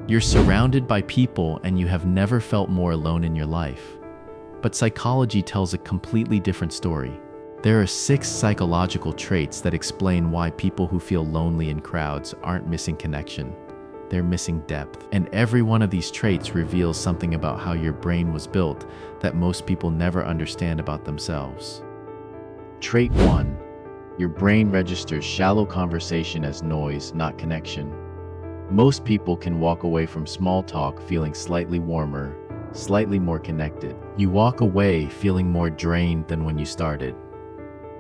You're surrounded by people and you have never felt more alone in your life. But psychology tells a completely different story. There are 6 psychological traits that explain why people who feel lonely in crowds aren't missing connection. They're missing depth. And every one of these traits reveals something about how your brain was built that most people never understand about themselves. Trait 1. Your brain registers shallow conversation as noise, not connection. Most people can walk away from small talk feeling slightly warmer, slightly more connected. You walk away feeling more drained than when you started.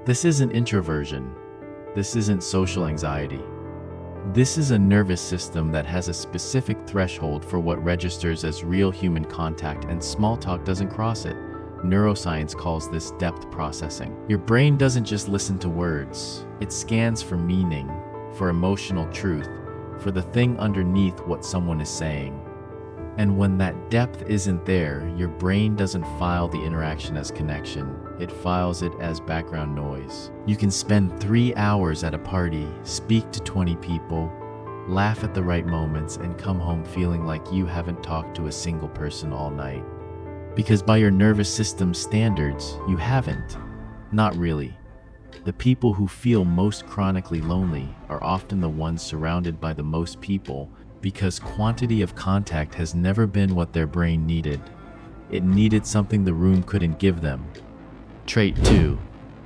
This isn't introversion. This isn't social anxiety. This is a nervous system that has a specific threshold for what registers as real human contact, and small talk doesn't cross it. Neuroscience calls this depth processing. Your brain doesn't just listen to words. It scans for meaning, for emotional truth, for the thing underneath what someone is saying. And when that depth isn't there, your brain doesn't file the interaction as connection. It files it as background noise. You can spend 3 hours at a party, speak to 20 people, laugh at the right moments, and come home feeling like you haven't talked to a single person all night. Because by your nervous system standards, you haven't. Not really. The people who feel most chronically lonely are often the ones surrounded by the most people, because quantity of contact has never been what their brain needed. It needed something the room couldn't give them. Trait 2.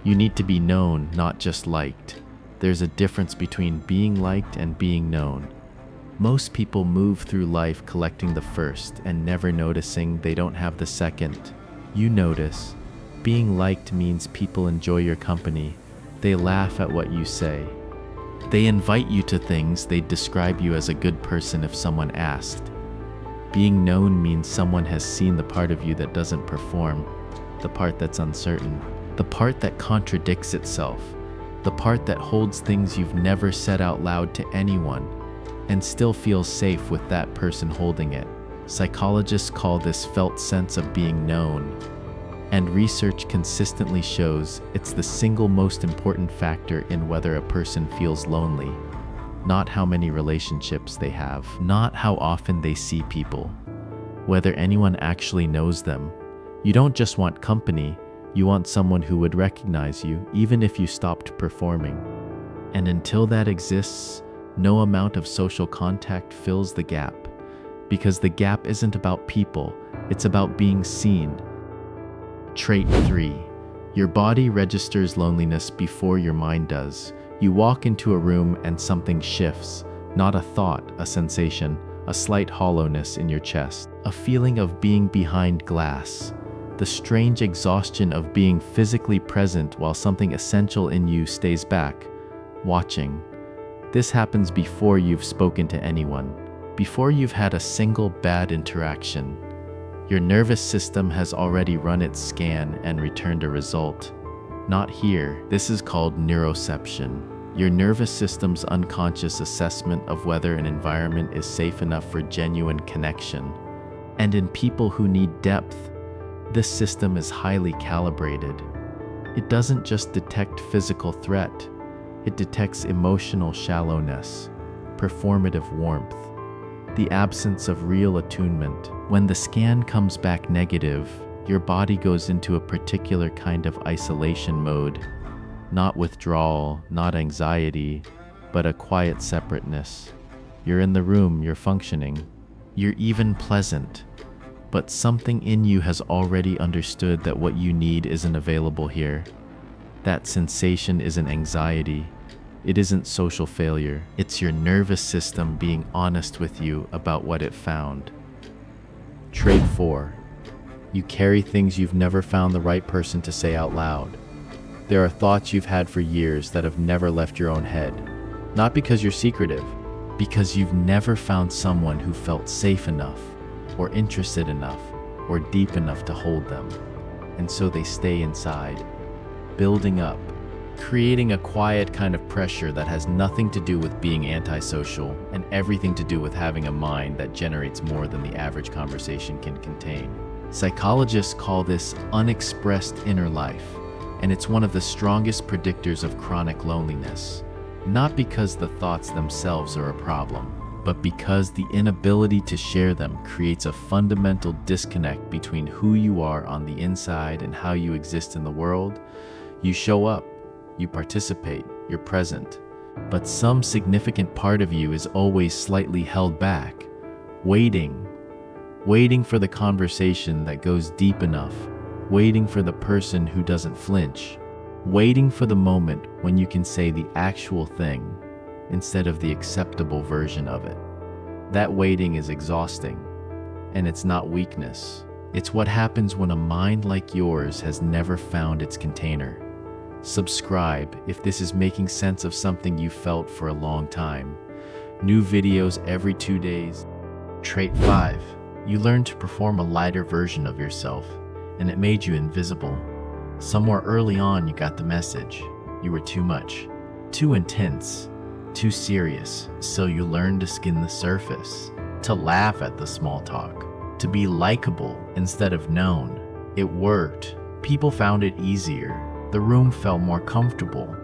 You need to be known, not just liked. There's a difference between being liked and being known. Most people move through life collecting the first and never noticing they don't have the second. You notice. Being liked means people enjoy your company. They laugh at what you say. They invite you to things. They'd describe you as a good person if someone asked. Being known means someone has seen the part of you that doesn't perform, the part that's uncertain, the part that contradicts itself, the part that holds things you've never said out loud to anyone, and still feels safe with that person holding it. Psychologists call this felt sense of being known. And research consistently shows it's the single most important factor in whether a person feels lonely. Not how many relationships they have, not how often they see people, whether anyone actually knows them. You don't just want company, you want someone who would recognize you, even if you stopped performing. And until that exists, no amount of social contact fills the gap. Because the gap isn't about people, it's about being seen. Trait 3. Your body registers loneliness before your mind does. You walk into a room and something shifts. Not a thought, a sensation, a slight hollowness in your chest. A feeling of being behind glass. The strange exhaustion of being physically present while something essential in you stays back, watching. This happens before you've spoken to anyone, before you've had a single bad interaction. Your nervous system has already run its scan and returned a result. Not here. This is called neuroception. Your nervous system's unconscious assessment of whether an environment is safe enough for genuine connection. And in people who need depth, this system is highly calibrated. It doesn't just detect physical threat. It detects emotional shallowness, performative warmth, the absence of real attunement. When the scan comes back negative, your body goes into a particular kind of isolation mode. Not withdrawal, not anxiety, but a quiet separateness. You're in the room, you're functioning. You're even pleasant. But something in you has already understood that what you need isn't available here. That sensation isn't anxiety. It isn't social failure. It's your nervous system being honest with you about what it found. Trait 4. You carry things you've never found the right person to say out loud. There are thoughts you've had for years that have never left your own head. Not because you're secretive, because you've never found someone who felt safe enough, or interested enough, or deep enough to hold them. And so they stay inside, building up, creating a quiet kind of pressure that has nothing to do with being antisocial and everything to do with having a mind that generates more than the average conversation can contain. Psychologists call this unexpressed inner life, and it's one of the strongest predictors of chronic loneliness. Not because the thoughts themselves are a problem, but because the inability to share them creates a fundamental disconnect between who you are on the inside and how you exist in the world. You show up, you participate, you're present, but some significant part of you is always slightly held back, waiting for the conversation that goes deep enough, waiting for the person who doesn't flinch, waiting for the moment when you can say the actual thing instead of the acceptable version of it. That waiting is exhausting, and it's not weakness. It's what happens when a mind like yours has never found its container. Subscribe if this is making sense of something you felt for a long time. New videos every 2 days. Trait 5. You learned to perform a lighter version of yourself, and it made you invisible. Somewhere early on you got the message. You were too much, too intense, too serious, so you learned to skim the surface, to laugh at the small talk, to be likable instead of known. It worked. People found it easier. The room felt more comfortable.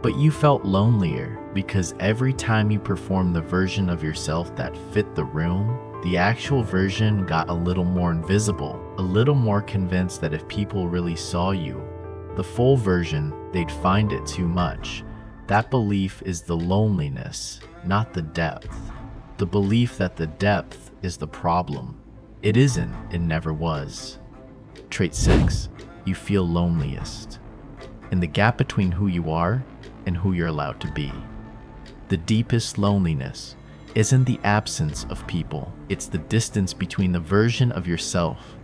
But you felt lonelier because every time you performed the version of yourself that fit the room, the actual version got a little more invisible, a little more convinced that if people really saw you, the full version, they'd find it too much. That belief is the loneliness, not the depth. The belief that the depth is the problem. It isn't, it never was. Trait 6. You feel loneliest in the gap between who you are and who you're allowed to be. The deepest loneliness isn't the absence of people, it's the distance between the version of yourself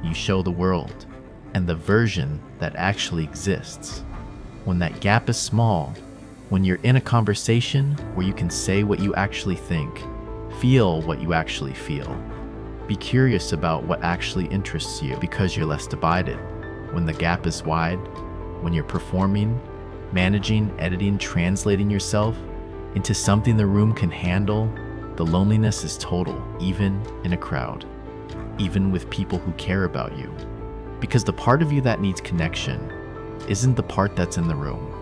you show the world and the version that actually exists. When that gap is small, when you're in a conversation where you can say what you actually think, feel what you actually feel, be curious about what actually interests you because you're less divided. When the gap is wide, when you're performing, managing, editing, translating yourself into something the room can handle, the loneliness is total, even in a crowd, even with people who care about you. Because the part of you that needs connection isn't the part that's in the room.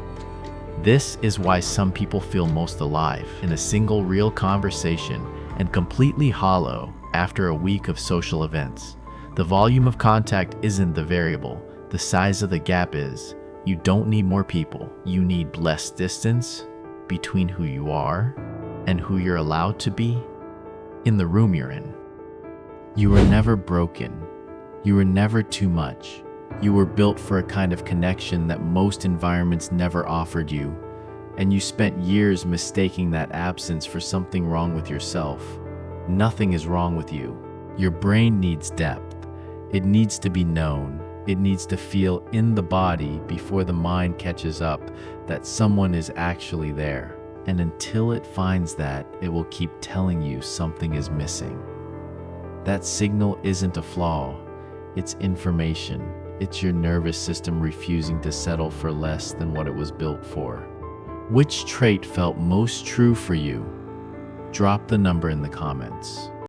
This is why some people feel most alive in a single real conversation and completely hollow after a week of social events. The volume of contact isn't the variable, the size of the gap is. You don't need more people, you need less distance between who you are and who you're allowed to be in the room you're in. You were never broken. You were never too much. You were built for a kind of connection that most environments never offered you, and you spent years mistaking that absence for something wrong with yourself. Nothing is wrong with you. Your brain needs depth. It needs to be known. It needs to feel in the body before the mind catches up that someone is actually there. And until it finds that, it will keep telling you something is missing. That signal isn't a flaw, it's information. It's your nervous system refusing to settle for less than what it was built for. Which trait felt most true for you? Drop the number in the comments.